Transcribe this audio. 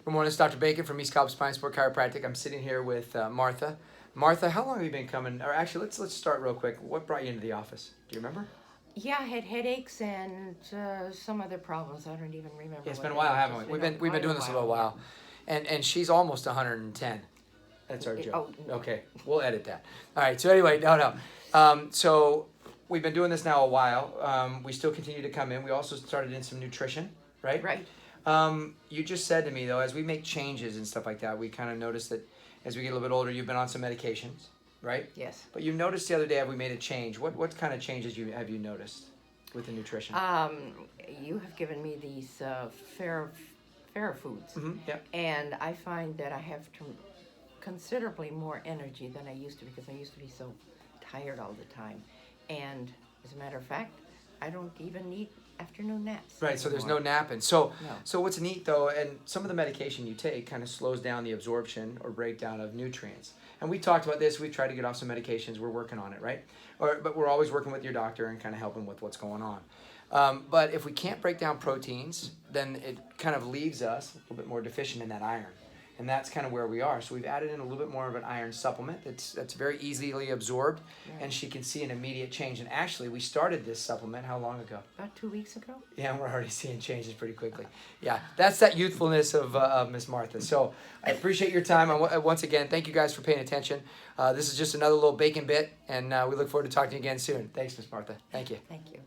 Good morning, it's Dr. Bacon from East Cobb Spine Sport Chiropractic. I'm sitting here with Martha. Martha, how long have you been coming? Or actually, let's start real quick. What brought you into the office? Do you remember? Yeah, I had headaches and some other problems. I don't even remember. Yeah, it's what been a they while, were. haven't we? Just We've been been quite doing this a little while, and she's almost 110. That's our joke. Oh. Okay, we'll edit that. All right. So anyway, no. So we've been doing this now a while. We still continue to come in. We also started in some nutrition, right? Right. You just said to me though, as we make changes and stuff like that, we kind of noticed that as we get a little bit older, you've been on some medications, right? Yes. But you noticed the other day, have we made a change? What kind of changes have you noticed with the nutrition? You have given me these fair foods, Yeah. and I find that I have considerably more energy than I used to, because I used to be so tired all the time. And as a matter of fact, I don't even need afternoon naps. Right, so there's no anymore. napping. So, No. so what's neat though, and some of the medication you take kind of slows down the absorption or breakdown of nutrients. And we talked about this. We've tried to get off some medications. We're working on it, right? But we're always working with your doctor and kind of helping with what's going on. But if we can't break down proteins, then it kind of leaves us a little bit more deficient in that iron. And that's kind of where we are. So we've added in a little bit more of an iron supplement that's very easily absorbed, Right. and she can see an immediate change. And actually, we started this supplement how long ago? About 2 weeks ago. Yeah, and we're already seeing changes pretty quickly. Yeah, that's that youthfulness of Miss Martha. So I appreciate your time. And once again, thank you guys for paying attention. This is just another little bacon bit, and we look forward to talking to you again soon. Thanks, Miss Martha. Thank you. Thank you.